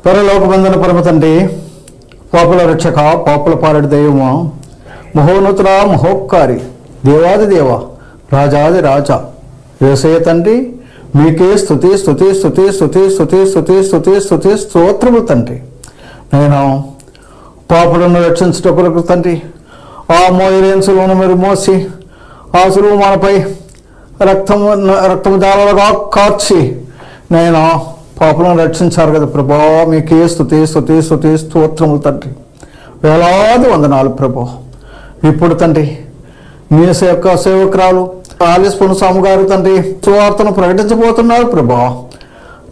పరలోకబంధన పరమ తండ్రి, పాపుల రక్షక, పాపుల పాలడి దైవమా, మహోన్నతుల మహోపకారి, దేవాది దేవ, రాజాది రాజా, యేసయ్య తండ్రి, మీకే స్తుతి స్తుతి స్తుతి స్తుతి స్తుతి స్తుతి స్తుతి స్తుతి స్తోత్రము తండ్రి. నేను పాపులను రక్షించుటకు తండ్రి, ఆ మోయరేన్సులను మీరు మోసి ఆ సులువు మనపై రక్తము జాలలుగా కార్చి నేను పాపులను రక్షించారు కదా ప్రభా. మీకే స్తుతి స్తుతి స్తుతి స్తోత్రములు తండ్రి. వేలాది వందనాలు ప్రభా. ఇప్పుడు తండ్రి మీ యొక్క సేవకురాలు ఆలిస్పును స్వామి గారు తండ్రి సువార్తను ప్రకటించబోతున్నారు ప్రభా.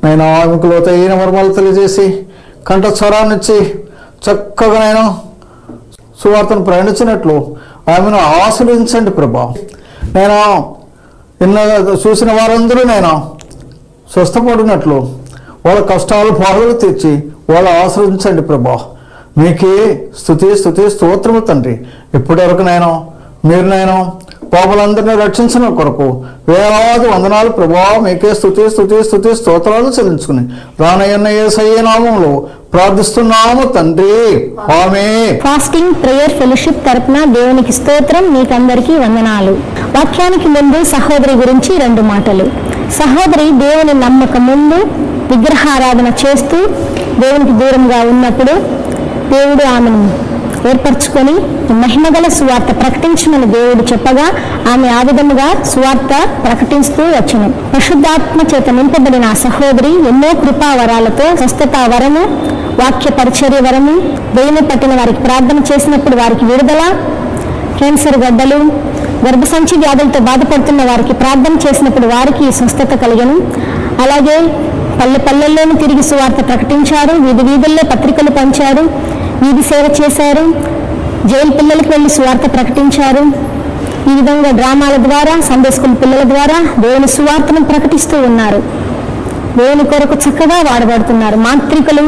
నేను ఆమెకు లోతైన మర్మాలు తెలియజేసి కంఠస్వరాన్నిచ్చి చక్కగా నేను సువార్తను ప్రకటించినట్లు ఆమెను ఆశీర్వదించండి ప్రభా. నేను చూసిన వారందరూ నేను స్వస్థపడినట్లు వాళ్ళ కష్టాలు బాధలు తీర్చి వాళ్ళు ఆశ్రయించండి ప్రభా. మీకే స్తుతి స్తుతి స్తోత్రము తండ్రి. ఇప్పటి వరకు మీరు పాపులందరినీ రక్షించిన కొరకు వేలాది వందనాలు ప్రభా. మీకే స్తుతి స్తుతి స్తుతి స్తోత్రాలు చెల్లించుకుని రానయ్యన్న యేసయ్య నామములో ప్రార్థిస్తున్నాము తండ్రి, ఆమేన్. ఫాస్టింగ్ ప్రేయర్ ఫెలోషిప్ తరపున దేవునికి స్తోత్రం. మీకందరికీ వందనాలు. వాక్యానికి ముందు సహోదరి గురించి 2 మాటలు. సహోదరి దేవుని నమ్మక ముందు విగ్రహారాధన చేస్తూ దేవునికి దూరంగా ఉన్నప్పుడు దేవుడు ఆమెను ఏర్పరచుకొని మహిమగల సువార్త ప్రకటించమని దేవుడు చెప్పగా ఆమె ఆ విధముగా సువార్త ప్రకటిస్తూ వచ్చును. పరిశుద్ధాత్మ చేత నింపబడిన ఆ సహోదరి ఎన్నో కృపా వరాలతో స్వస్థత వరము, వాక్య పరిచర్య వరము, దేవుని పట్టిన వారికి ప్రార్థన చేసినప్పుడు వారికి విడుదల, క్యాన్సర్ గడ్డలు, గర్భసంచి వ్యాధులతో బాధపడుతున్న వారికి ప్రార్థన చేసినప్పుడు వారికి స్వస్థత కలిగను. అలాగే పల్లెల్లోనూ తిరిగి సువార్త ప్రకటించారు, వీధి వీధుల్లో పత్రికలు పంచారు, వీధి సేవ చేశారు, జైలు పిల్లలకు వెళ్ళి సువార్త ప్రకటించారు. ఈ విధంగా డ్రామాల ద్వారా, సండే స్కూల్ పిల్లల ద్వారా దేవుని సువార్తను ప్రకటిస్తూ ఉన్నారు. దేవుని కొరకు చక్కగా వాడబడుతున్నారు. మాంత్రికులు,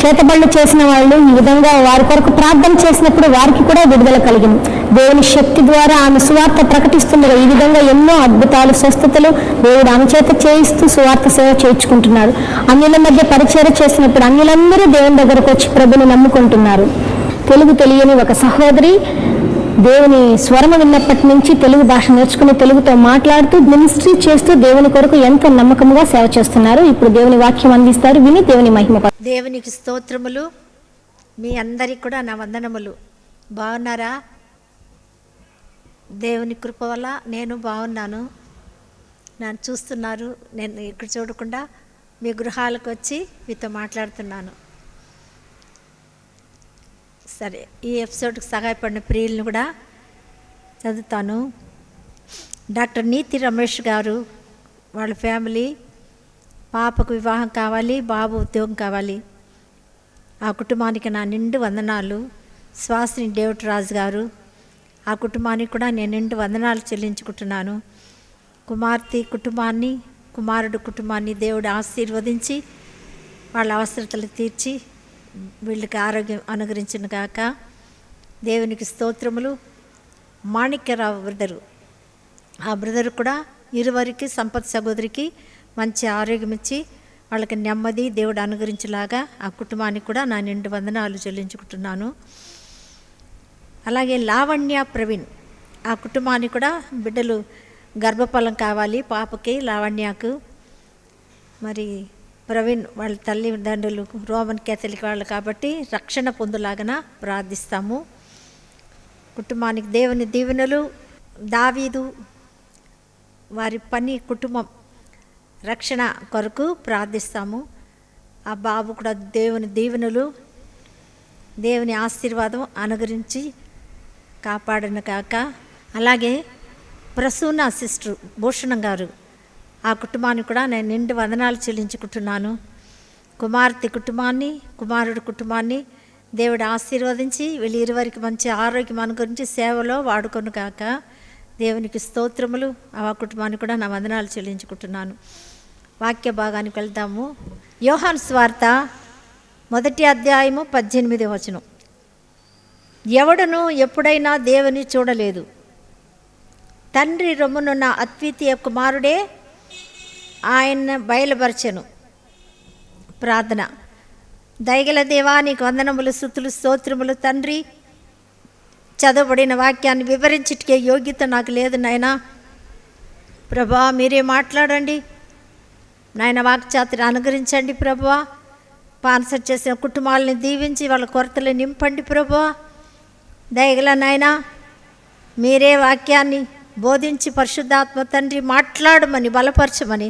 చేతబళ్ళు చేసిన వాళ్ళు ఈ విధంగా వారి కొరకు ప్రార్థన చేసినప్పుడు వారికి కూడా విడుదల కలిగింది. దేవుని శక్తి ద్వారా ఆమె సువార్త ప్రకటిస్తుండగా ఈ విధంగా ఎన్నో అద్భుతాలు, స్వస్థతలు దేవుడు ఆమె చేత చేయిస్తూ సువార్త సేవ చేయించుకుంటున్నారు. అన్యుల మధ్య పరిచర్య చేసినప్పుడు అన్యులందరూ దేవుని దగ్గరకు వచ్చి ప్రభుని నమ్ముకుంటున్నారు. తెలుగు తెలియని ఒక సహోదరి దేవుని స్వరము విన్నప్పటి నుంచి తెలుగు భాష నేర్చుకుని తెలుగుతో మాట్లాడుతూ మినిస్ట్రీ చేస్తూ దేవుని కొరకు ఎంతో నమ్మకంగా సేవ చేస్తున్నారు. ఇప్పుడు దేవుని వాక్యం అందిస్తారు, విని దేవుని మహిమ. దేవునికి స్తోత్రములు. మీ అందరికి కూడా నా వందనములు. బాగున్నారా? దేవుని కృప వల్ల నేను బాగున్నాను. నన్ను చూస్తున్నారు. నేను ఇక్కడ చూడకుండా మీ గృహాలకు వచ్చి మీతో మాట్లాడుతున్నాను. సరే, ఈ ఎపిసోడ్కి సహాయపడిన ప్రియులను కూడా చదువుతాను. డాక్టర్ నీతి రమేష్ గారు, వాళ్ళ ఫ్యామిలీ, పాపకు వివాహం కావాలి, బాబు ఉద్యోగం కావాలి. ఆ కుటుంబానికి నా నిండు వందనాలు. శ్వాసిని డేవిడ్ రాజు గారు, ఆ కుటుంబానికి కూడా నేను నిండు వందనాలు చెల్లించుకుంటున్నాను. కుమార్తె కుటుంబాన్ని, కుమారుడు కుటుంబాన్ని దేవుడు ఆశీర్వదించి వాళ్ళ అవసరతలు తీర్చి వీళ్ళకి ఆరోగ్యం అనుగ్రహించిన గాక. దేవునికి స్తోత్రములు. మాణిక్యరావు బ్రదరు, ఆ బ్రదరు కూడా ఇరువరికి సంపత్ సహోదరికి మంచి ఆరోగ్యం ఇచ్చి వాళ్ళకి నెమ్మది దేవుడు అనుగ్రహించేలాగా ఆ కుటుంబానికి కూడా నా నిండు వందనాలు చెల్లించుకుంటున్నాను. అలాగే లావణ్య ప్రవీణ్, ఆ కుటుంబానికి కూడా బిడ్డలు గర్భఫలం కావాలి పాపకి, లావణ్యకు. మరి ప్రవీణ్ వాళ్ళ తల్లిదండ్రులు రోమన్ కేథలిక్ వాళ్ళు కాబట్టి రక్షణ పొందులాగన ప్రార్థిస్తాము. కుటుంబానికి దేవుని దీవెనలు. దావీదు వారి పని, కుటుంబం రక్షణ కొరకు ప్రార్థిస్తాము. ఆ బాబు కూడా దేవుని దీవెనలు, దేవుని ఆశీర్వాదం అనుగ్రహించి కాపాడను కాక. అలాగే ప్రసూన సిస్టర్ భూషణం గారు, ఆ కుటుంబాన్ని కూడా నేను నిండు వందనాలు చెల్లించుకుంటున్నాను. కుమార్తె కుటుంబాన్ని, కుమారుడు కుటుంబాన్ని దేవుడు ఆశీర్వదించి వీళ్ళు ఇరువరికి మంచి ఆరోగ్యం అనుగురించి సేవలో వాడుకొను కాక. దేవునికి స్తోత్రములు. ఆ కుటుంబాన్ని కూడా నా వందనాలు చెల్లించుకుంటున్నాను. వాక్య భాగానికి వెళ్దాము. యోహాను సువార్త 1వ అధ్యాయము 18వ వచనం. ఎవడను ఎప్పుడైనా దేవుని చూడలేదు, తండ్రి రొమ్మునున్న అద్వితీయ కుమారుడే ఆయన బయలుపరచెను. ప్రార్థన. దయగల దేవా, నీకు వందనములు, స్తుతులు, స్తోత్రములు తండ్రి. చదవబడిన వాక్యాన్ని వివరించుటకే యోగ్యత నాకు లేదు నాయనా. ప్రభా, మీరే మాట్లాడండి నాయన. వాక్చాతుని అనుగ్రహించండి ప్రభువా. స్పాన్సర్ చేసిన కుటుంబాలని దీవించి వాళ్ళ కొరతలు నింపండి ప్రభువా. దయగల నాయనా, మీరే వాక్యాన్ని బోధించి పరిశుద్ధాత్మ తండ్రి మాట్లాడమని బలపరచమని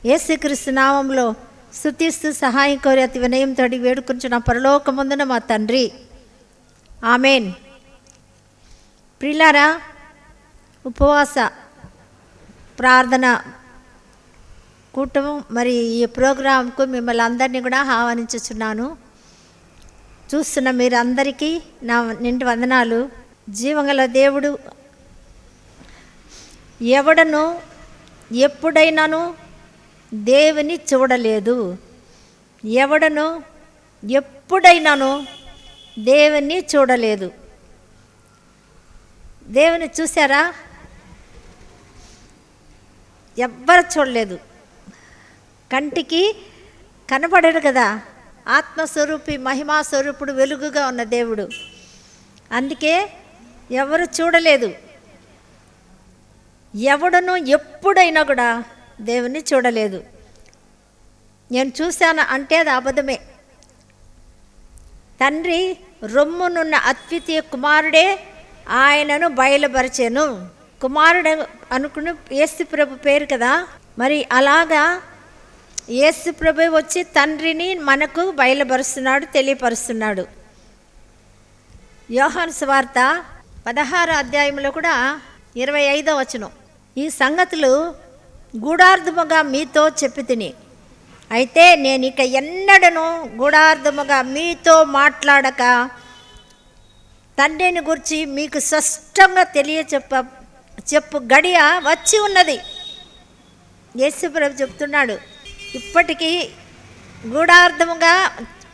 యేసుక్రీస్తు నామంలో స్తుతిస్తూ సహాయం కోరి అతి వినయంతో వేడుకుంటున్న పరలోకమందున మా తండ్రి, ఆమెన్. ప్రియులారా, ఉపవాస ప్రార్థన కూటము మరి ఈ ప్రోగ్రాంకు మిమ్మల్ని అందరినీ కూడా ఆహ్వానించుచున్నాను. చూస్తున్న మీరందరికీ నా నిండు వందనాలు. జీవగల దేవుడు ఎవడను ఎప్పుడైనాను దేవుని చూడలేదు. ఎవడను ఎప్పుడైనాను దేవుని చూడలేదు. దేవుని చూసారా? ఎవ్వరు చూడలేదు. కంటికి కనపడడు కదా. ఆత్మస్వరూపి, మహిమా స్వరూపుడు, వెలుగుగా ఉన్న దేవుడు. అందుకే ఎవరు చూడలేదు. ఎవడను ఎప్పుడైనా కూడా దేవుని చూడలేదు. నేను చూశాను అంటే అది అబద్ధమే. తండ్రి రొమ్మునున్న అద్వితీయ కుమారుడే ఆయనను బయలుపరిచెను. కుమారుడు అనుకుని యేసు ప్రభు పేరు కదా. మరి అలాగా యేసు ప్రభు వచ్చి తండ్రిని మనకు బయలుపరుస్తున్నాడు, తెలియపరుస్తున్నాడు. యోహాను సువార్త 16వ అధ్యాయంలో కూడా 25వ వచనం, ఈ సంగతులు గూఢార్థముగా మీతో చెప్పి తిని, అయితే నేను ఇక ఎన్నడను గూఢార్థముగా మీతో మాట్లాడక తండ్రిని గురించి మీకు స్పష్టంగా చెప్పు గడియ వచ్చి ఉన్నది. యేసుప్రభు చెప్తున్నాడు, ఇప్పటికీ గూఢార్థముగా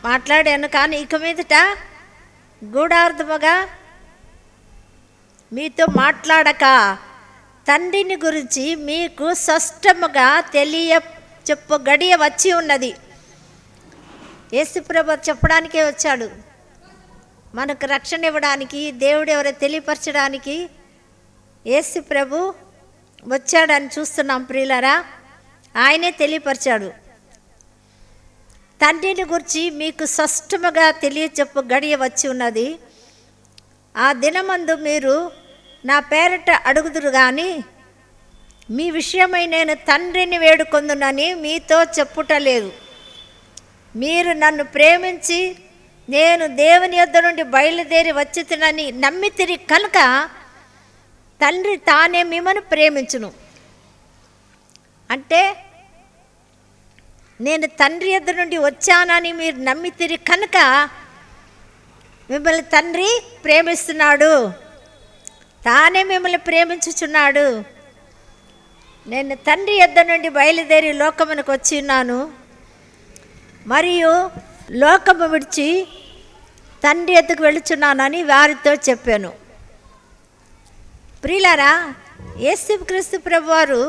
మాట్లాడాను, కానీ ఇక మీదట గూఢార్థముగా మీతో మాట్లాడక తండ్రిని గురించి మీకు స్పష్టముగా చెప్పు గడియ వచ్చి ఉన్నది. యేసుప్రభు చెప్పడానికే వచ్చాడు. మనకు రక్షణ ఇవ్వడానికి, దేవుడు ఎవరో తెలియపరచడానికి యేసుప్రభు వచ్చాడని చూస్తున్నాం ప్రియులారా. ఆయనే తెలియపరిచాడు. తండ్రిని గురించి మీకు స్పష్టముగా చెప్పు గడియ వచ్చి ఉన్నది. ఆ దినమందు మీరు నా పేరట అడుగుదురు కానీ మీ విషయమై నేను తండ్రిని వేడుకొందునని మీతో చెప్పుటలేదు. మీరు నన్ను ప్రేమించి నేను దేవుని యొద్ద నుండి బయలుదేరి వచ్చితినని నమ్మితిరి కనుక తండ్రి తానే మిమ్మల్ని ప్రేమించును. అంటే నేను తండ్రి యొద్ద నుండి వచ్చానని మీరు నమ్మితిరి కనుక మిమ్మల్ని తండ్రి ప్రేమిస్తున్నాడు, తానే మిమ్మల్ని ప్రేమించుచున్నాడు. నేను తండ్రి యొద్ద నుండి బయలుదేరి లోకమునకు వచ్చి ఉన్నాను, మరియు లోకము విడిచి తండ్రి యొద్దకు వెళుచున్నానని వారితో చెప్పాను. ప్రియులారా, యేసుక్రీస్తు ప్రభువారు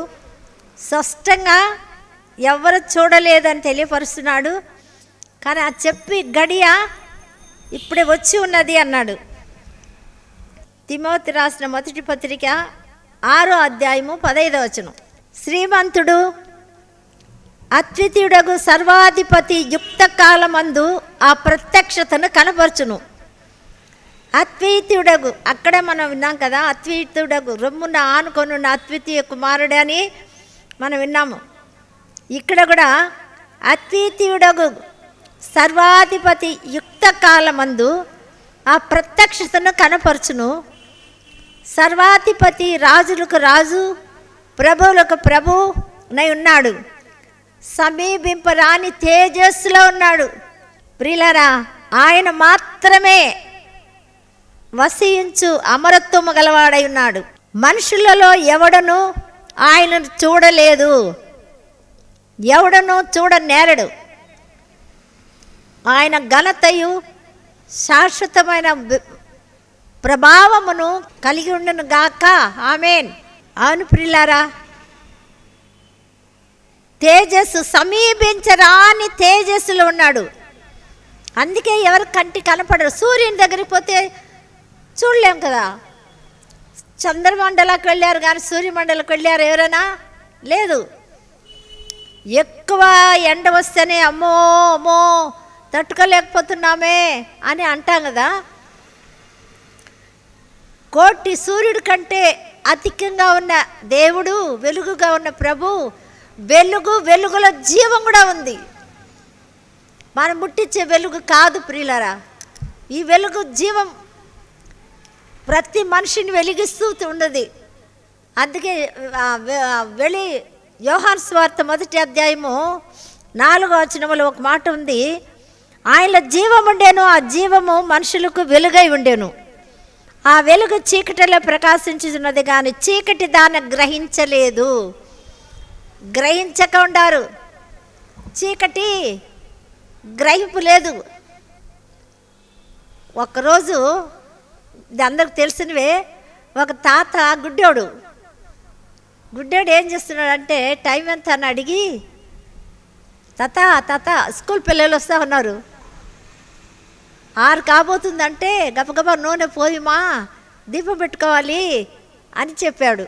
స్పష్టంగా ఎవరు చూడలేదని తెలియపరుస్తున్నాడు. కానీ ఆ చెప్పి గడియ ఇప్పుడే వచ్చి ఉన్నది అన్నాడు. తిమోతి రాసిన మొదటి పత్రిక 6వ అధ్యాయము 15వ వచనం, శ్రీమంతుడు అద్వితీయుడగు సర్వాధిపతి యుక్త కాలమందు ఆ ప్రత్యక్షతను కనపరచును. అద్వితీయుడగు, అక్కడ మనం విన్నాం కదా, అద్వితీయుడగు రొమ్మున ఆనుకొనున్న అద్వితీయ కుమారుడే అని మనం విన్నాము. ఇక్కడ కూడా అద్వితీయుడగు సర్వాధిపతి యుక్త కాలమందు ఆ ప్రత్యక్షతను కనపరచును. సర్వాధిపతి రాజులకు రాజు, ప్రభువులకు ప్రభు నై ఉన్నాడు. సమీపింపరాని తేజస్సులో ఉన్నాడు. ప్రియులారా, ఆయన మాత్రమే వసించు అమరత్వము గలవాడై ఉన్నాడు. మనుషులలో ఎవడను ఆయనను చూడలేదు, ఎవడను చూడనేరడు. ఆయన ఘనతయు శాశ్వతమైన ప్రభావమును కలిగి ఉండును గాక. ఆమేన్. అవును ప్రియులారా, తేజస్సు, సమీపించరాని తేజస్సులో ఉన్నాడు. అందుకే ఎవరు కంటి కనపడరు. సూర్యుని దగ్గరికి పోతే చూడలేం కదా. చంద్రమండలకు వెళ్ళారు కానీ సూర్యమండలకు వెళ్ళారు ఎవరైనా? లేదు. ఎక్కువ ఎండ వస్తేనే అమ్మో అమ్మో తట్టుకోలేకపోతున్నామే అని అంటాం కదా. కోటి సూర్యుడి కంటే అధికంగా ఉన్న దేవుడు, వెలుగుగా ఉన్న ప్రభు, వెలుగులో జీవం కూడా ఉంది. మనం ముట్టించే వెలుగు కాదు ప్రియులారా. ఈ వెలుగు జీవం ప్రతి మనిషిని వెలిగిస్తూ ఉన్నది. అందుకే యోహాను సువార్త 1వ అధ్యాయము 4వ వచనములో ఒక మాట ఉంది, ఆయనలో జీవం ఉండేను, ఆ జీవము మనుషులకు వెలుగై ఉండేను, ఆ వెలుగు చీకటిలో ప్రకాశించుతున్నది కానీ చీకటి దాన్ని గ్రహించలేదు. గ్రహించక ఉండారు. చీకటి గ్రహింపు లేదు. ఒకరోజు ఇది అందరికి తెలిసినవే, ఒక తాత గుడ్డోడు ఏం చేస్తున్నాడంటే టైం ఎంత అని అడిగి, తాత స్కూల్ పిల్లలు వస్తూ ఉన్నారు, 6 కాబోతుందంటే గబగబా నూనె పోయిమా దీపం పెట్టుకోవాలి అని చెప్పాడు.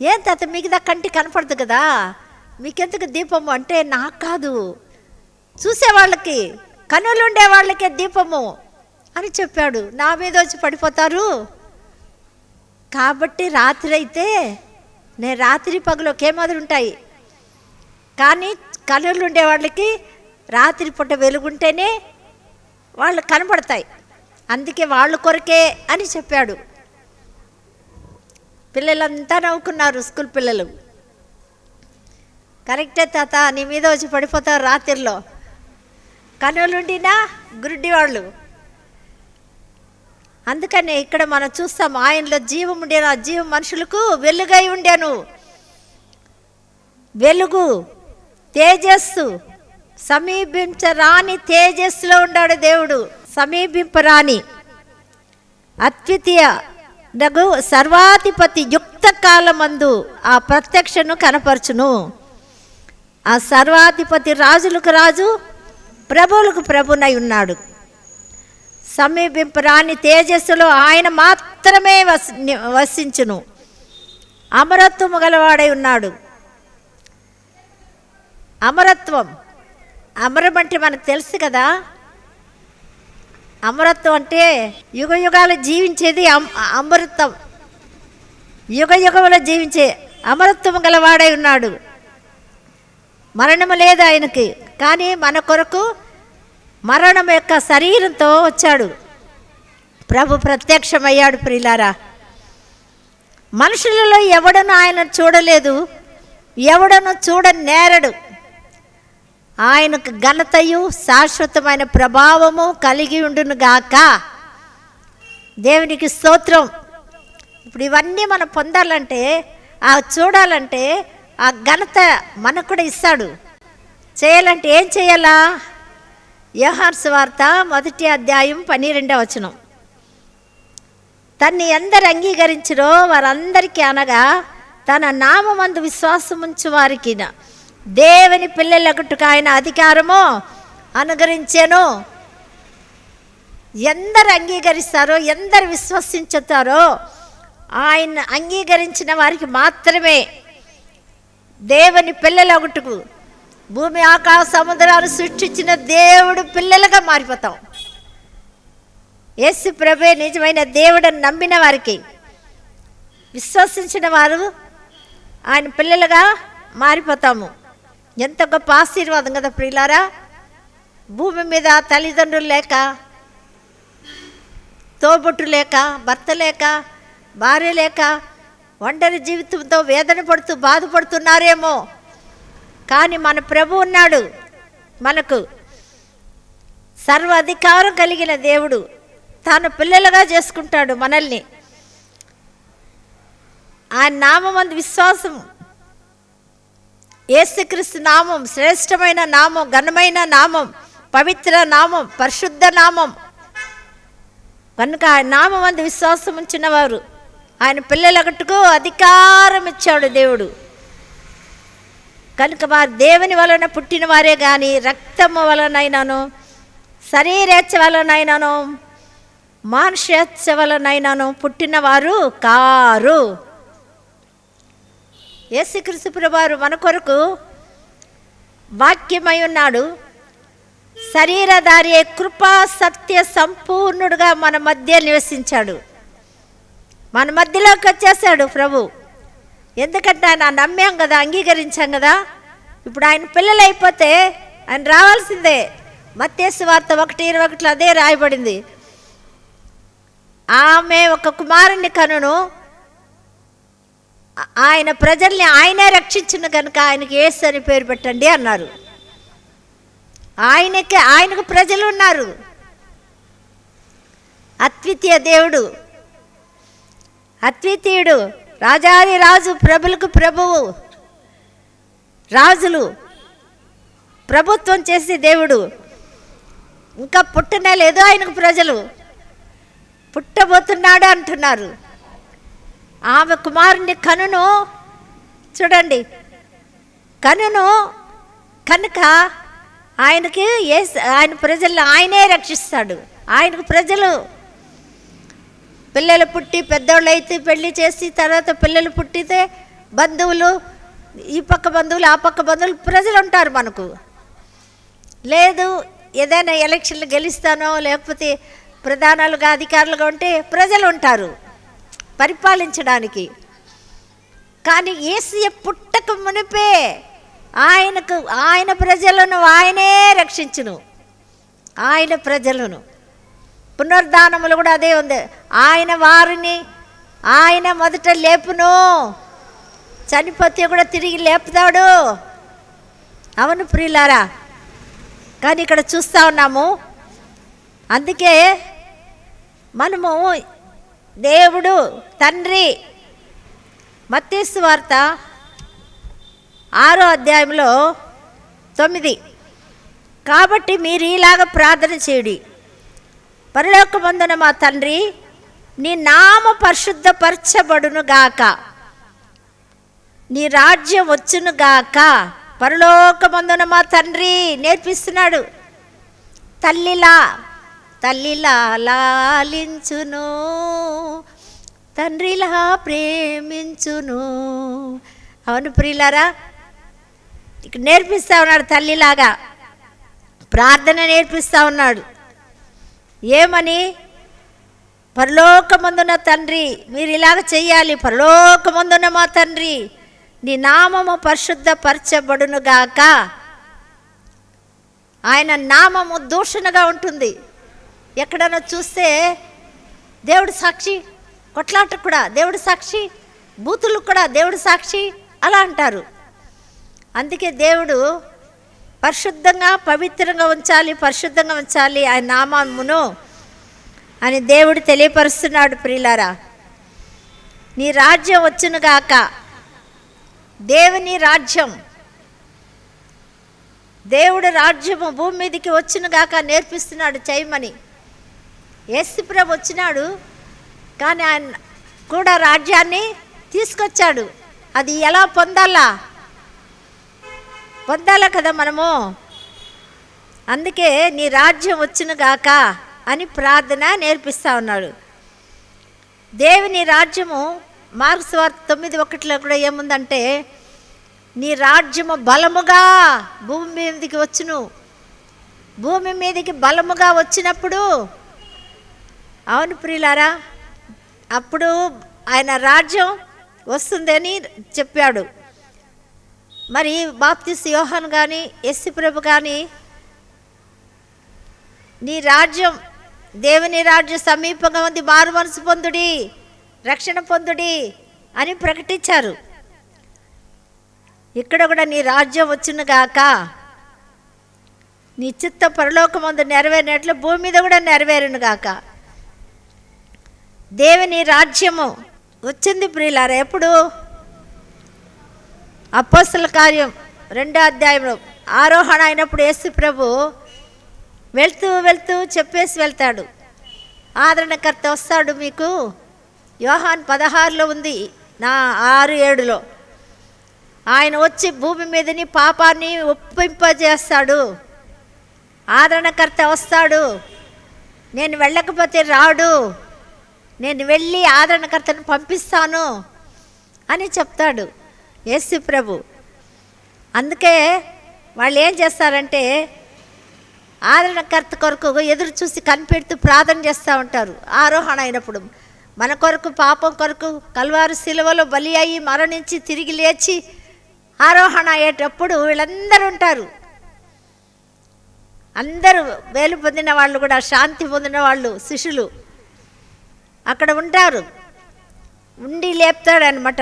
ఏం తాత మీకు కంటి కనపడదు కదా, మీకెందుకు దీపము అంటే, నాకు కాదు చూసేవాళ్ళకి, కన్నులు ఉండే వాళ్ళకే దీపము అని చెప్పాడు. నా మీద వచ్చి పడిపోతారు కాబట్టి రాత్రి అయితే నేను రాత్రి పగలు ఒకే మాదిరి ఉంటాయి, కానీ కన్నులు ఉండే వాళ్ళకి రాత్రి పూట వెలుగుంటేనే వాళ్ళు కనపడతాయి, అందుకే వాళ్ళ కొరకే అని చెప్పాడు. పిల్లలంతా నవ్వుకున్నారు, స్కూల్ పిల్లలు. కరెక్టే తాత, నీ మీద వచ్చి పడిపోతారు రాత్రిలో, కన్నులుండినా గురుడి వాళ్ళు. అందుకనే ఇక్కడ మనం చూస్తాం, ఆయనలో జీవం ఉండేను, ఆ జీవం మనుషులకు వెలుగై ఉండేను. వెలుగు తేజస్సు, సమీపించరాని తేజస్సులో ఉన్నాడు దేవుడు. సమీపింపరాని అద్వితీయ నగు సర్వాధిపతి యుక్త కాలమందు ఆ ప్రత్యక్షను కనపరచును. ఆ సర్వాధిపతి రాజులకు రాజు, ప్రభువులకు ప్రభునై ఉన్నాడు. సమీపింపరాని తేజస్సులో ఆయన మాత్రమే వసించును. అమరత్వము గలవాడై ఉన్నాడు. అమరత్వం, అమరం అంటే మనకు తెలుసు కదా. అమరత్వం అంటే యుగ యుగాలు జీవించేది అమృతం. యుగ యుగములో జీవించే అమరత్వము గలవాడై ఉన్నాడు. మరణము లేదు ఆయనకి, కానీ మన కొరకు మరణం యొక్క శరీరంతో వచ్చాడు. ప్రభు ప్రత్యక్షమయ్యాడు. ప్రియులారా, మనుషులలో ఎవడను ఆయన చూడలేదు, ఎవడను చూడనేరడు. ఆయనకు ఘనతయు శాశ్వతమైన ప్రభావము కలిగి ఉండును గాక. దేవునికి స్తోత్రం. ఇప్పుడు ఇవన్నీ మనం పొందాలంటే, చూడాలంటే ఆ ఘనత మనకు కూడా ఇస్తాడు. చేయాలంటే ఏం చేయాలా? యోహాను సువార్త 1వ అధ్యాయం 12వ వచనం, తన్ని ఎందరు అంగీకరించిరో వారందరికీ, అనగా తన నామమందు విశ్వాసముంచు వారికి దేవుని పిల్లలకుటకు ఆయన అధికారము అనుగ్రహించెను. ఎందరు అంగీకరిస్తారో, ఎందరు విశ్వసించుతారో, ఆయన అంగీకరించిన వారికి మాత్రమే దేవుని పిల్లలగుటకు, భూమి ఆకాశ సముద్రాలు సృష్టించిన దేవుడు పిల్లలుగా మారిపోతాం. యేసు ప్రభువే నిజమైన దేవుడని నమ్మిన వారికి, విశ్వసించిన వారు ఆయన పిల్లలుగా మారిపోతాము. ఎంత గొప్ప ఆశీర్వాదం కదా ప్రియులారా. భూమి మీద తల్లిదండ్రులు లేక, తోబుట్టు లేక, భర్త లేక, భార్య లేక, ఒంటరి జీవితంతో వేదన పడుతూ బాధపడుతున్నారేమో, కానీ మన ప్రభు ఉన్నాడు. మనకు సర్వాధికారం కలిగిన దేవుడు తాను పిల్లలుగా చేసుకుంటాడు మనల్ని. ఆయన నామమందు విశ్వాసం, యేసుక్రీస్తు నామం శ్రేష్టమైన నామం, ఘనమైన నామం, పవిత్ర నామం, పరిశుద్ధ నామం కనుక ఆయన నామమందు విశ్వాసం ఉంచిన వారు ఆయన పిల్లలగట్టుకు అధికారం ఇచ్చాడు దేవుడు. కనుక వారు దేవుని వలన పుట్టిన వారే కానీ రక్తము వలనైనాను శరీరేచ్ఛ వలనైనను మానుషేచ్ఛ వలనైనను పుట్టినవారు కారు. యేసుక్రీస్తు ప్రభువారు మన కొరకు వాక్యమై ఉన్నాడు. శరీరధారి కృపా సత్య సంపూర్ణుడుగా మన మధ్య నివసించాడు. మన మధ్యలోకి వచ్చేసాడు ప్రభు. ఎందుకంటే ఆయన నమ్మాం కదా, అంగీకరించాం కదా. ఇప్పుడు ఆయన పిల్లలు అయిపోతే ఆయన రావాల్సిందే. మత్తయి సువార్త 1:21 అదే రాయబడింది. ఆమె ఒక కుమారుని కనును, ఆయన ప్రజల్ని ఆయనే రక్షించిన కనుక ఆయనకి యేసు అని పేరు పెట్టండి అన్నారు. ఆయనకు ప్రజలు ఉన్నారు. అద్వితీయ దేవుడు, అద్వితీయుడు, రాజాది రాజు, ప్రభులకు ప్రభువు, రాజులు ప్రభుత్వం చేసే దేవుడు. ఇంకా పుట్టనే లేదు ఆయనకు ప్రజలు. పుట్టబోతున్నాడు అంటున్నారు. ఆమె కుమారుని కనును చూడండి, కనును కనుక ఆయనకి ఆయన ప్రజల్ని ఆయనే రక్షిస్తాడు. ఆయనకు ప్రజలు, పిల్లలు పుట్టి పెద్దోళ్ళు అయితే పెళ్లి చేసి తర్వాత పిల్లలు పుట్టితే బంధువులు, ఈ పక్క బంధువులు ఆ పక్క బంధువులు, ప్రజలు ఉంటారు మనకు. లేదు ఏదైనా ఎలక్షన్లు గెలుస్తానో లేకపోతే ప్రధానాలుగా అధికారులుగా ఉంటే ప్రజలు ఉంటారు పరిపాలించడానికి. కానీ యేసు పుట్టక మునిపే ఆయన ప్రజలను ఆయనే రక్షించును. ఆయన ప్రజలను పునరుద్ధానములు కూడా అదే ఉంది. ఆయన వారిని ఆయన మొదట లేపును, చనిపోతే కూడా తిరిగి లేపుతాడు. అవును ప్రియులారా, కానీ ఇక్కడ చూస్తూ ఉన్నాము. అందుకే మనము దేవుడు తండ్రి, మత్తయి సువార్త 6:9 కాబట్టి మీరు ఇలాగ ప్రార్థన చేయుడి, పరలోకమందున మా తండ్రి, నీ నామ పరిశుద్ధపరచబడును గాక, నీ రాజ్యం వచ్చును గాక. పరలోకమందున మా తండ్రి నేర్పిస్తున్నాడు. తల్లిలా లాలించును, తండ్రిలా ప్రేమించును. అవును ప్రియులారా, ఇక నేర్పిస్తూ ఉన్నాడు. తల్లిలాగా ప్రార్థన నేర్పిస్తూ ఉన్నాడు. ఏమని? పరలోకమందున తండ్రి, మీరు ఇలాగ చెయ్యాలి. పరలోకమందున మా తండ్రి, నీ నామము పరిశుద్ధపరచబడును గాక. ఆయన నామము దూషణగా ఉంటుంది. ఎక్కడన్నా చూస్తే దేవుడు సాక్షి, కొట్లాట కూడా దేవుడు సాక్షి, బూతులు కూడా దేవుడు సాక్షి అలా అంటారు. అందుకే దేవుడు పరిశుద్ధంగా పవిత్రంగా ఉంచాలి, పరిశుద్ధంగా ఉంచాలి ఆయన నామమును అని దేవుడు తెలియపరుస్తున్నాడు. ప్రియులారా, నీ రాజ్యం వచ్చును గాక. దేవుని రాజ్యం, దేవుడు రాజ్యము భూమి మీదకి వచ్చును గాక నేర్పిస్తున్నాడు చేయమని. యేసుప్రభు వచ్చినాడు, కానీ ఆయన కూడా రాజ్యాన్ని తీసుకొచ్చాడు. అది ఎలా పొందాలా కదా మనము. అందుకే నీ రాజ్యం వచ్చును గాక అని ప్రార్థన నేర్పిస్తూ ఉన్నాడు. దేవుని రాజ్యము మార్కు సువార్త 9:1 కూడా ఏముందంటే, నీ రాజ్యము బలముగా భూమి మీదకి వచ్చును. భూమి మీదకి బలముగా వచ్చినప్పుడు, అవును ప్రియులారా, అప్పుడు ఆయన రాజ్యం వస్తుందని చెప్పాడు. మరి బాప్తిస్మ యోహాను కానీ యేసుప్రభు కానీ నీ రాజ్యం, దేవుని రాజ్యం సమీపంగా ఉంది, మారు మనసు పొందుడి, రక్షణ పొందుడి అని ప్రకటించారు. ఇక్కడ కూడా నీ రాజ్యం వచ్చును గాక, నీ చిత్తం పరలోకమందు నెరవేరినట్లు భూమి మీద కూడా నెరవేరును గాక. దేవుని రాజ్యము వచ్చింది ప్రియులారా. ఎప్పుడు? అపోస్తల కార్యం 2 ఆరోహణ అయినప్పుడు యేసు ప్రభు వెళ్తూ చెప్పేసి వెళ్తాడు. ఆదరణకర్త వస్తాడు మీకు. యోహాను 16 ఉంది, నా 6-7 ఆయన వచ్చి భూమి మీదని పాపాన్ని ఒప్పింపజేస్తాడు. ఆదరణకర్త వస్తాడు, నేను వెళ్ళకపోతే రాడు, నేను వెళ్ళి ఆదరణకర్తను పంపిస్తాను అని చెప్తాడు యేసు ప్రభు. అందుకే వాళ్ళు ఏం చేస్తారంటే ఆదరణకర్త కొరకు ఎదురు చూసి కనిపెడుతూ ప్రార్థన చేస్తూ ఉంటారు. ఆరోహణ అయినప్పుడు మన కొరకు, పాపం కొరకు కల్వారు శిలువలో బలి అయ్యి మరణించి తిరిగి లేచి ఆరోహణ అయ్యేటప్పుడు వీళ్ళందరూ ఉంటారు. అందరూ వేలు పొందిన వాళ్ళు కూడా, శాంతి పొందిన వాళ్ళు, శిష్యులు అక్కడ ఉంటారు. ఉండి లేపుతాడనమాట.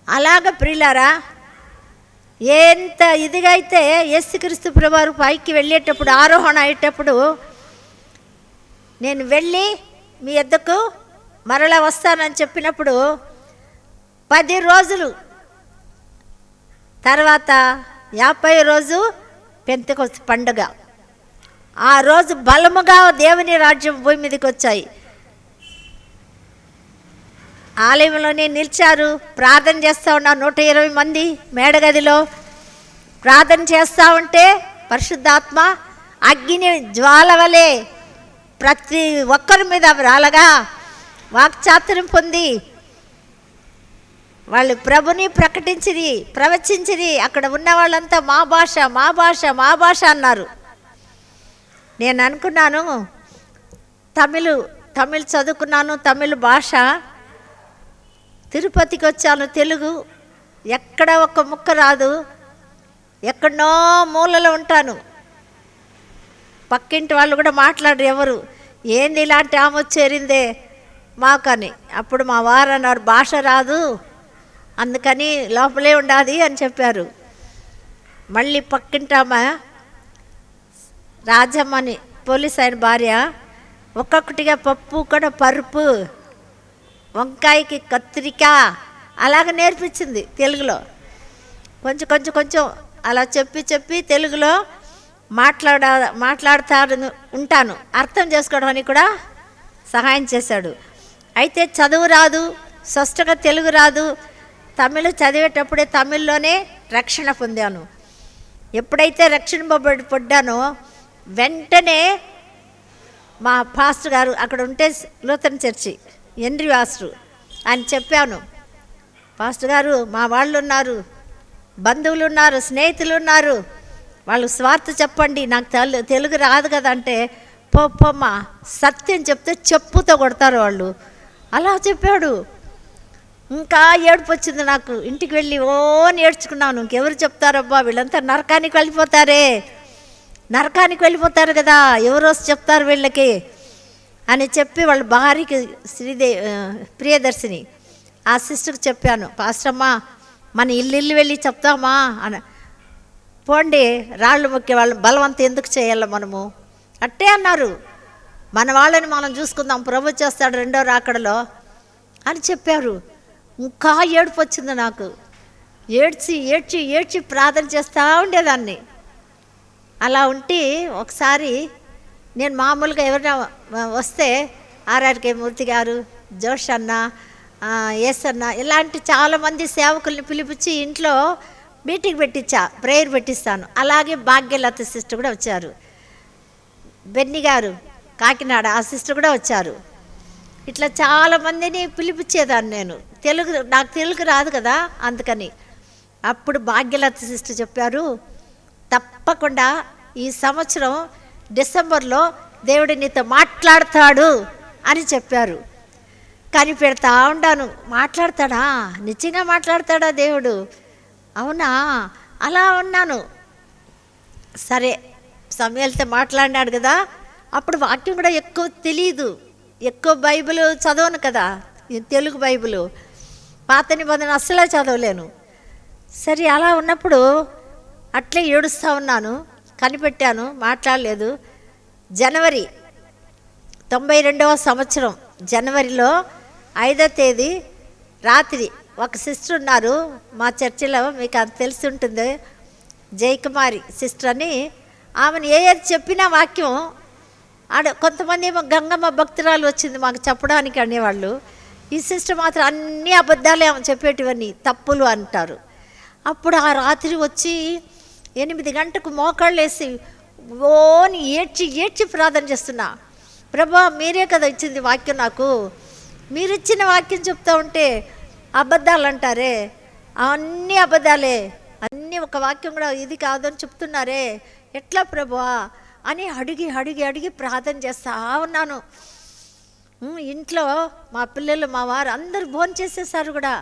అలాగ ప్రియులారా, ఎంత ఇదిగా అయితే యేసుక్రీస్తు ప్రభువారు పైకి వెళ్ళేటప్పుడు, ఆరోహణ అయ్యేటప్పుడు, నేను వెళ్ళి మీ యొద్దకు మరలా వస్తానని చెప్పినప్పుడు 10 రోజులు తర్వాత 50 రోజు పెంతెకొస్తు పండుగ. ఆ రోజు బలముగా దేవుని రాజ్యం భూమి మీదకి వచ్చాయి. ఆలయంలోనే నిలిచారు, ప్రార్థన చేస్తూ ఉన్నారు. 120 మంది మేడగదిలో ప్రార్థన చేస్తూ ఉంటే పరిశుద్ధాత్మ అగ్ని జ్వాల వలె ప్రతి ఒక్కరి మీద రాలగా వాక్చాతుర్యం పొంది వాళ్ళు ప్రభుని ప్రవచించిరి. అక్కడ ఉన్న వాళ్ళంతా మా భాష మా భాష మా భాష అన్నారు. నేను అనుకున్నాను, తమిళ్ చదువుకున్నాను, తమిళ్ భాష. తిరుపతికి వచ్చాను, తెలుగు ఎక్కడ ఒక్క ముక్క రాదు, ఎక్కడనో మూలలో ఉంటాను. పక్కింటి వాళ్ళు కూడా మాట్లాడరు ఎవరు, ఏంది ఇలాంటి ఆమె చేరిందే మాకని. అప్పుడు మా వారు అన్నారు, భాష రాదు అందుకని లోపలే ఉండాలి అని చెప్పారు. మళ్ళీ పక్కింటామా రాజమ్మని, పోలీస్ ఆయన భార్య, ఒక్కొక్కటిగా పప్పు కూడా పరుపు, వంకాయకి కత్తిరిక అలాగ నేర్పించింది తెలుగులో. కొంచెం అలా చెప్పి తెలుగులో మాట్లాడుతారు ఉంటాను, అర్థం చేసుకోవడానికి కూడా సహాయం చేశాడు. అయితే చదువు రాదు, స్పష్టంగా తెలుగు రాదు. తమిళ్ చదివేటప్పుడే తమిళ్లోనే రక్షణ పొందాను. ఎప్పుడైతే పొందానో వెంటనే మా పాస్టర్ గారు అక్కడ ఉంటే, లూథరన్ చర్చి ఎండ్రి వాస్టర్, అని చెప్పాను, పాస్టర్ గారు మా వాళ్ళు ఉన్నారు, బంధువులు ఉన్నారు, స్నేహితులు ఉన్నారు, వాళ్ళు స్వార్థ చెప్పండి, నాకు తెలుగు రాదు కదా అంటే, పోమ్మ సత్యం చెప్తే చెప్పుతో కొడతారు వాళ్ళు. అలా చెప్పాడు. ఇంకా ఏడుపు వచ్చింది నాకు. ఇంటికి వెళ్ళి నేర్చుకున్నాను. ఇంకెవరు చెప్తారబ్బా, వీళ్ళంతా నరకానికి వెళ్ళిపోతారు కదా, ఎవరో చెప్తారు వీళ్ళకి అని చెప్పి వాళ్ళ భార్యకి ప్రియదర్శిని ఆ సిస్టర్కి చెప్పాను, పాస్టమ్మ మన ఇల్లు వెళ్ళి చెప్తామా అని. పోండి, రాళ్ళు మొక్కే వాళ్ళు బలవంతం ఎందుకు చేయాలి మనము అట్టే అన్నారు. మన వాళ్ళని మనం చూసుకుందాం, ప్రభు చేస్తాడు రెండో రాకడలో అని చెప్పారు. ఇంకా ఏడుపు వచ్చింది నాకు. ఏడ్చి ప్రార్థన చేస్తూ ఉండేదాన్ని. అలా ఉంటే ఒకసారి నేను మామూలుగా ఎవరైనా వస్తే ఆర్ఆర్కే మూర్తి గారు, జోష్ అన్న, ఎస్ అన్న, ఇలాంటి చాలామంది సేవకుల్ని పిలిపించి ఇంట్లో మీటింగ్ ప్రేయర్ పెట్టిస్తాను. అలాగే భాగ్యలత సిస్టర్ కూడా వచ్చారు, బెన్ని గారు కాకినాడ ఆ సిస్టర్ కూడా వచ్చారు. ఇట్లా చాలామందిని పిలిపించేదాన్ని నేను. నాకు తెలుగు రాదు కదా అందుకని. అప్పుడు భాగ్యలత సిస్టర్ చెప్పారు, తప్పకుండా ఈ సంవత్సరం డిసెంబర్లో దేవుడు నీతో మాట్లాడతాడు అని చెప్పారు. కనిపెడతా ఉండాను, మాట్లాడతాడా, నిజంగా మాట్లాడతాడా దేవుడు, అవునా, అలా ఉన్నాను. సరే సమయాలతో మాట్లాడినాడు కదా. అప్పుడు వాక్యం కూడా ఎక్కువ తెలియదు, ఎక్కువ బైబిల్ చదవను కదా, తెలుగు బైబిల్, పాత నిబంధన అస్సలే చదవలేను. సరే అలా ఉన్నప్పుడు అట్లే ఏడుస్తూ ఉన్నాను, కనిపెట్టాను, మాట్లాడలేదు. జనవరి 92వ సంవత్సరం జనవరిలో 5వ తేదీ రాత్రి ఒక సిస్టర్ ఉన్నారు మా చర్చిలో, మీకు అది తెలిసి ఉంటుంది, జయకుమారి సిస్టర్ అని. ఆమెను ఏది చెప్పినా వాక్యం కొంతమంది ఏమో గంగమ్మ భక్తురాలు వచ్చింది మాకు చెప్పడానికి అనేవాళ్ళు. ఈ సిస్టర్ మాత్రం అన్ని అబద్ధాలే చెప్పేటివన్నీ తప్పులు అంటారు. అప్పుడు ఆ రాత్రి వచ్చి 8 గంటకు మోకాళ్ళు వేసి ఓని ఏడ్చి ప్రార్థన చేస్తున్నా. ప్రభా మీరే కదా ఇచ్చింది వాక్యం, నాకు మీరు ఇచ్చిన వాక్యం చెప్తా ఉంటే అబద్ధాలు అంటారే, అన్నీ అబద్ధాలే, అన్నీ ఒక వాక్యం కూడా ఇది కాదని చెప్తున్నారే, ఎట్లా ప్రభువా అని అడిగి ప్రార్థన చేస్తా ఉన్నాను. ఇంట్లో మా పిల్లలు మా వారు అందరూ భోజనం చేసేసారు కూడా,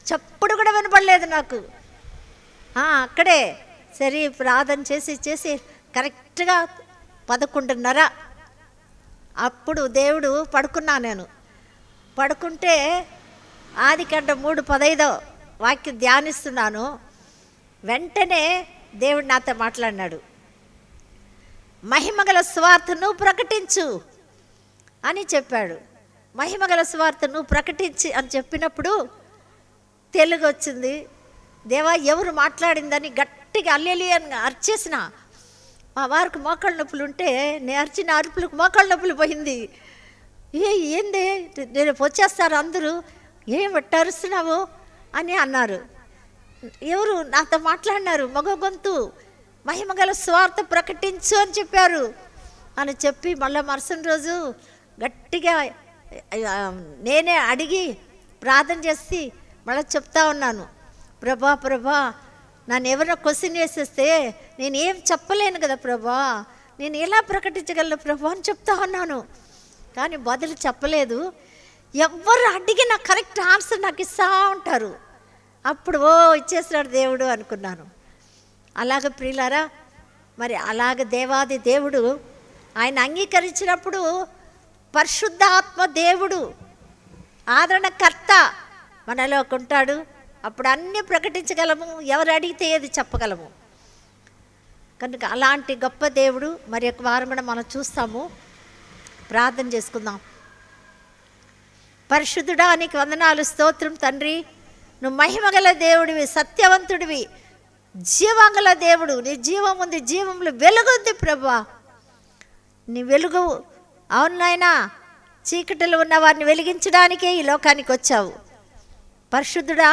చప్పుడు కూడా వినపడలేదు నాకు. అక్కడే సరే ప్రార్థన చేసి కరెక్ట్గా 11:30 అప్పుడు దేవుడు పడుకున్నా. నేను పడుకుంటే ఆదికాండం 3:15 వాక్యం ధ్యానిస్తున్నాను. వెంటనే దేవుడు నాతో మాట్లాడినాడు. మహిమగల సువార్త నువ్వు ప్రకటించు అని చెప్పాడు. మహిమగల సువార్త నువ్వు ప్రకటించి అని చెప్పినప్పుడు తెలుగు వచ్చింది. దేవా ఎవరు మాట్లాడిందని గట్టిగా అల్లెలియ అని అరిచేసిన. మా వారికి మోకాళ్ళ నొప్పులు ఉంటే నేను అరిచిన అరుపులకు మోకాళ్ళ నొప్పులు పోయింది. ఏంది నేను వచ్చేస్తారు అందరూ, ఏమిట్ట అరుస్తున్నావు అని అన్నారు. ఎవరు నాతో మాట్లాడినారు, మగ గొంతు, మహిమగల స్వార్థ ప్రకటించు అని చెప్పారు అని చెప్పి మళ్ళీ మరుసటి రోజు గట్టిగా నేనే అడిగి ప్రార్థన చేసి మళ్ళీ చెప్తా ఉన్నాను. ప్రభా నన్ను ఎవరైనా క్వశ్చన్ వేసేస్తే నేను ఏం చెప్పలేను కదా ప్రభా, నేను ఎలా ప్రకటించగలను ప్రభా అని చెప్తా ఉన్నాను. కానీ బదులు చెప్పలేదు. ఎవరు అడిగిన కరెక్ట్ ఆన్సర్ నాకు ఇస్తూ ఉంటారు. అప్పుడు ఇచ్చేసినాడు దేవుడు అనుకున్నాను. అలాగ ప్రియులారా, మరి అలాగ దేవాది దేవుడు ఆయన అంగీకరించినప్పుడు పరిశుద్ధాత్మ దేవుడు ఆదరణకర్త మనలో ఉంటాడు. అప్పుడు అన్నీ ప్రకటించగలము, ఎవరు అడిగితే ఏది చెప్పగలము. కనుక అలాంటి గొప్ప దేవుడు మరి ఒక వారం కూడా మనం చూస్తాము. ప్రార్థన చేసుకుందాం. పరిశుద్ధుడా నీకు వందనాలు, స్తోత్రం తండ్రి. నువ్వు మహిమగల దేవుడివి, సత్యవంతుడివి, జీవంగల దేవుడు. నీ జీవం ఉంది, జీవంలో వెలుగుంది ప్రభువా. నీ వెలుగు అవునైనా చీకటిలో ఉన్న వారిని వెలిగించడానికే ఈ లోకానికి వచ్చావు. పరిశుద్ధుడా,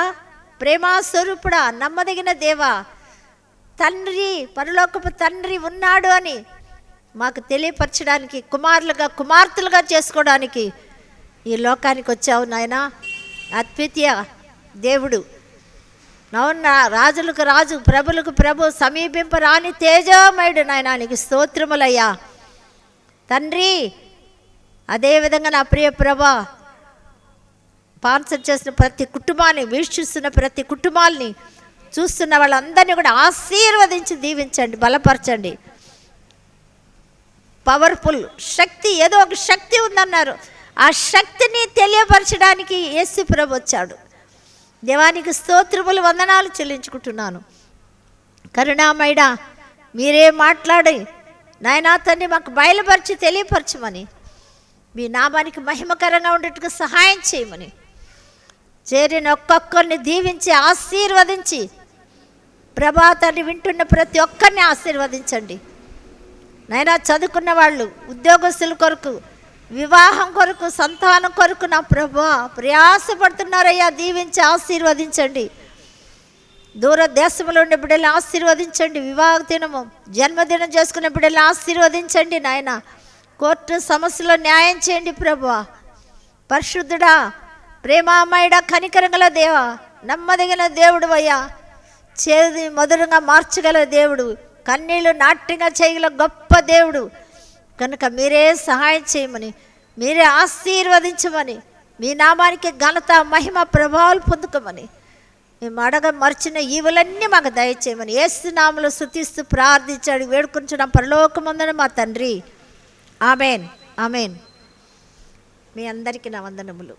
ప్రేమాస్వరూపుడా, నమ్మదగిన దేవా, తండ్రి, పరలోకపు తండ్రి ఉన్నాడు అని మాకు తెలియపరచడానికి, కుమారులుగా కుమార్తెలుగా చేసుకోవడానికి ఈ లోకానికి వచ్చావు నాయన. అద్వితీయ దేవుడు, నవన్న రాజులకు రాజు, ప్రభులకు ప్రభు, సమీపింపరాని తేజోమయుడు నాయన, నీకు స్తోత్రములయ్యా తండ్రి. అదేవిధంగా నా ప్రియ ప్రభా, స్పాన్సర్ చేసిన ప్రతి కుటుంబాన్ని, వీక్షిస్తున్న ప్రతి కుటుంబాలని, చూస్తున్న వాళ్ళందరినీ కూడా ఆశీర్వదించి దీవించండి, బలపరచండి. పవర్ఫుల్ శక్తి, ఏదో ఒక శక్తి ఉందన్నారు, ఆ శక్తిని తెలియపరచడానికి యేసు ప్రభు వచ్చాడు. దేవానికి స్తోత్రములు, వందనాలు చెల్లించుకుంటున్నాను. కరుణామయుడా, మీరే మాట్లాడి నాయనా తండ్రి మాకు బయలుపరిచి తెలియపరచమని, మీ నామానికి మహిమకరంగా ఉండేట్టుగా సహాయం చేయమని, చేరిన ఒక్కొక్కరిని దీవించి ఆశీర్వదించి, ప్రభా తండ్రి వింటున్న ప్రతి ఒక్కరిని ఆశీర్వదించండి నాయనా. చదువుకున్న వాళ్ళు, ఉద్యోగస్తుల కొరకు, వివాహం కొరకు, సంతానం కొరకు నా ప్రభా ప్రయాసపడుతున్నారయ్యా, దీవించి ఆశీర్వదించండి. దూర దేశంలో ఉండే బిడ్డలు ఆశీర్వదించండి. వివాహ దినము, జన్మదినం చేసుకునే బిడ్డలు ఆశీర్వదించండి నాయన. కోర్టు సమస్యలో న్యాయం చేయండి ప్రభువా. పరిశుద్ధుడా, ప్రేమామయుడా, కనికరంగల దేవా, నమ్మదగిన దేవుడు అయ్యా, చేది మధురంగా మార్చగల దేవుడు, కన్నీళ్ళు నాట్యంగా చేయగల గొప్ప దేవుడు. కనుక మీరే సహాయం చేయమని, మీరే ఆశీర్వదించమని, మీ నామానికి ఘనత, మహిమ, ప్రభావాలు పొందుకోమని, మేము అడగ మర్చిన ఈవులన్నీ మాకు దయచేయమని యేసు నామములో స్తుతిస్తూ ప్రార్థించాడు వేడుకుంటున్నాం పరలోకమందున మా తండ్రి. Amen, amen. మీ అందరికీ నా వందనములు.